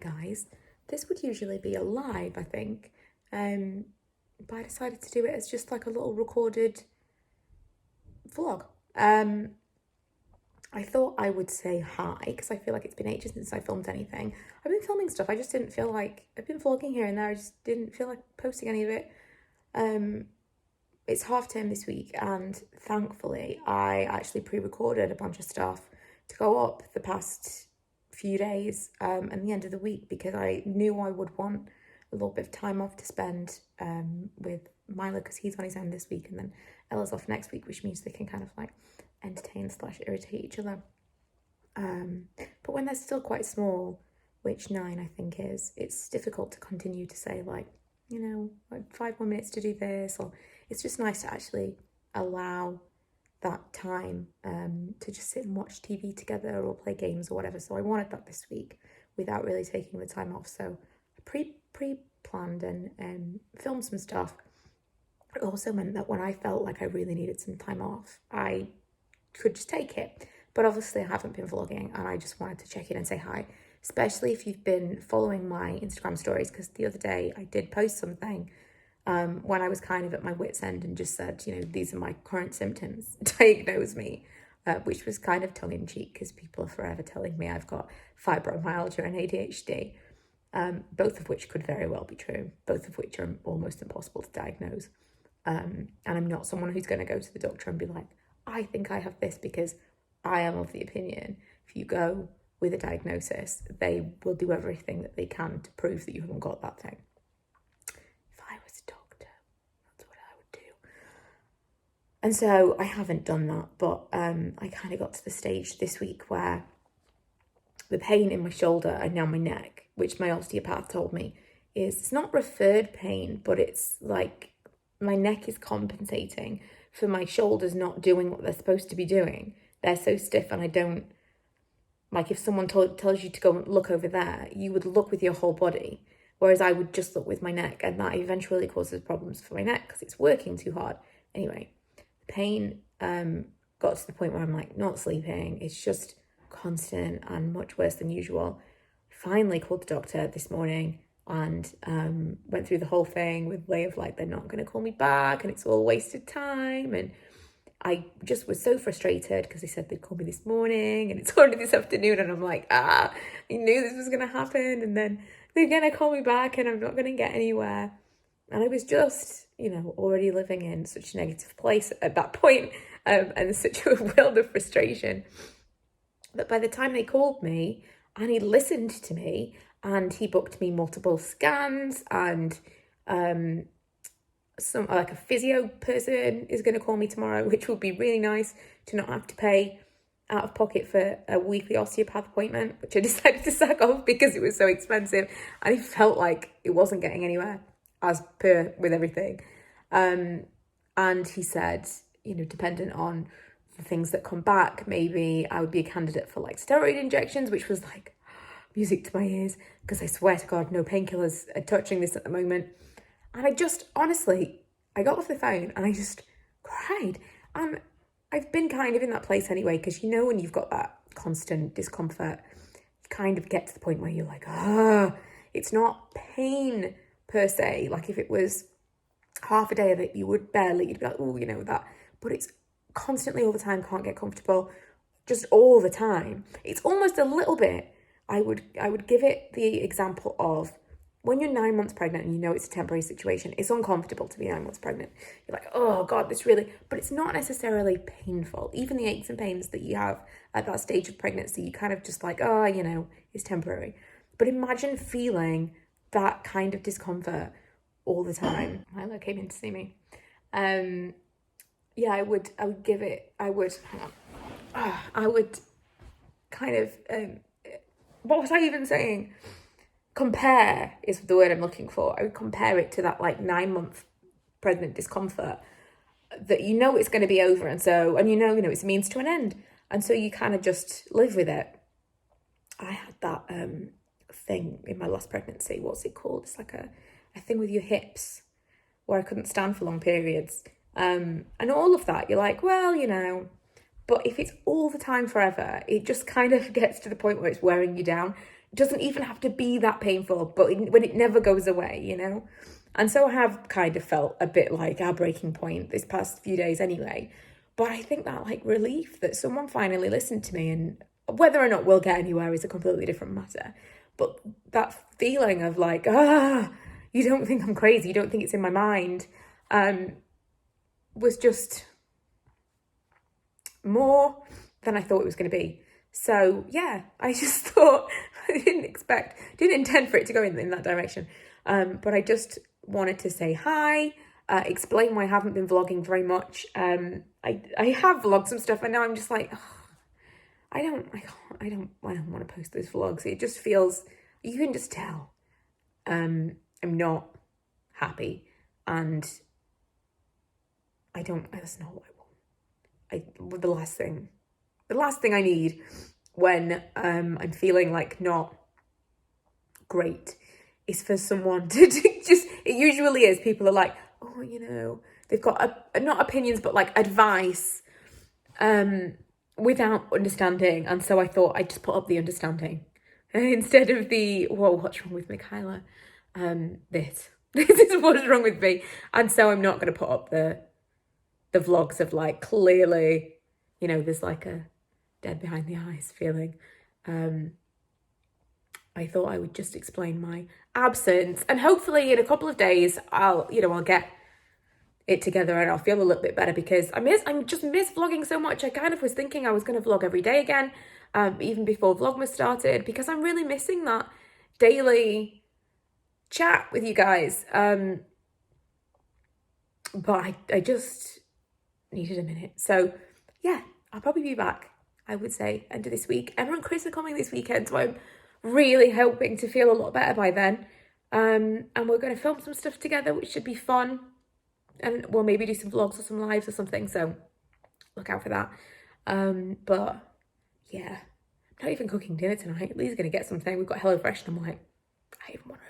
guys. This would usually be a live, I think, but I decided to do it as just like a little recorded vlog. I thought I would say hi because I feel like it's been ages since I filmed anything. I've been filming stuff, I just didn't feel like, I've been vlogging here and there, I just didn't feel like posting any of it. It's half term this week, and thankfully I actually pre-recorded a bunch of stuff to go up the past few days and the end of the week, because I knew I would want a little bit of time off to spend with Milo, because he's on his own this week and then Ella's off next week, which means they can kind of like entertain / irritate each other. But when they're still quite small, which 9 I think is, it's difficult to continue to say like, you know, like 5 more minutes to do this, or it's just nice to actually allow that time to just sit and watch TV together or play games or whatever. So I wanted that this week without really taking the time off. So I pre-planned and filmed some stuff. It also meant that when I felt like I really needed some time off, I could just take it. But obviously I haven't been vlogging, and I just wanted to check in and say hi, especially if you've been following my Instagram stories, because the other day I did post something when I was kind of at my wit's end and just said, you know, these are my current symptoms, diagnose me, which was kind of tongue-in-cheek because people are forever telling me I've got fibromyalgia and ADHD, both of which could very well be true, both of which are almost impossible to diagnose. And I'm not someone who's going to go to the doctor and be like, I think I have this, because I am of the opinion if you go with a diagnosis, they will do everything that they can to prove that you haven't got that thing. If I was a doctor, that's what I would do. And so I haven't done that, but I kind of got to the stage this week where the pain in my shoulder and now my neck, which my osteopath told me is, it's not referred pain, but it's like my neck is compensating for my shoulders not doing what they're supposed to be doing. They're so stiff, and I don't, like if someone tells you to go and look over there, you would look with your whole body, whereas I would just look with my neck, and that eventually causes problems for my neck because it's working too hard. Anyway, the pain got to the point where I'm like not sleeping. It's just constant and much worse than usual. Finally called the doctor this morning and went through the whole thing with way of like, they're not going to call me back and it's all wasted time. And I just was so frustrated because they said they'd call me this morning and it's already this afternoon, and I'm like, I knew this was going to happen, and then they're going to call me back and I'm not going to get anywhere. And I was just, you know, already living in such a negative place at that point, and such a world of frustration, that by the time they called me and he listened to me and he booked me multiple scans, and some like a physio person is going to call me tomorrow, which will be really nice to not have to pay out of pocket for a weekly osteopath appointment, which I decided to sack off because it was so expensive and it felt like it wasn't getting anywhere, as per with everything. And he said, you know, dependent on the things that come back, maybe I would be a candidate for like steroid injections, which was like music to my ears, because I swear to God, no painkillers are touching this at the moment. And I just, honestly, I got off the phone and I just cried. And I've been kind of in that place anyway, because you know when you've got that constant discomfort, you kind of get to the point where you're like, it's not pain per se. Like if it was half a day of it, you would barely, you'd be like, oh, you know, that. But it's constantly all the time, can't get comfortable, just all the time. It's almost a little bit, I would give it the example of when you're 9 months pregnant and you know it's a temporary situation. It's uncomfortable to be 9 months pregnant. You're like, oh God, this really, but it's not necessarily painful. Even the aches and pains that you have at that stage of pregnancy, you kind of just like, oh, you know, it's temporary. But imagine feeling that kind of discomfort all the time. Milo came in to see me. Yeah, I would give it, I would kind of, what was I even saying? Compare is the word I'm looking for. I would compare it to that like 9 month pregnant discomfort that you know it's going to be over, and you know it's a means to an end, and so you kind of just live with it. I had that thing in my last pregnancy. What's it called? It's like a thing with your hips where I couldn't stand for long periods, and all of that. You're like, well, you know, but if it's all the time forever, it just kind of gets to the point where it's wearing you down. doesn't even have to be that painful, but when it never goes away, you know? And so I have kind of felt a bit like our breaking point this past few days anyway. But I think that like relief that someone finally listened to me, and whether or not we'll get anywhere is a completely different matter. But that feeling of like, you don't think I'm crazy, you don't think it's in my mind, was just more than I thought it was going to be. So yeah, I just thought, I didn't intend for it to go in that direction. But I just wanted to say hi, explain why I haven't been vlogging very much. I have vlogged some stuff, and now I'm just like, I don't want to post those vlogs. It just feels, you can just tell, I'm not happy, and that's not what I want. The last thing I need when I'm feeling like not great is for someone to just, it usually is, people are like, oh, you know, they've got not opinions, but like advice, without understanding. And so I thought I'd just put up the understanding instead of the, whoa, what's wrong with Michaela? This is what's wrong with me. And so I'm not going to put up the vlogs of like, clearly, you know, there's like a dead behind the eyes feeling. I thought I would just explain my absence, and hopefully in a couple of days I'll get it together and I'll feel a little bit better, because I just miss vlogging so much. I kind of was thinking I was going to vlog every day again, even before Vlogmas started, because I'm really missing that daily chat with you guys. But I just needed a minute. So yeah, I'll probably be back, I would say, end of this week. Emma and Chris are coming this weekend, so I'm really hoping to feel a lot better by then. And we're going to film some stuff together, which should be fun. And we'll maybe do some vlogs or some lives or something, so look out for that. But yeah, I'm not even cooking dinner tonight. Lee's going to get something. We've got HelloFresh, and I'm like, I even want to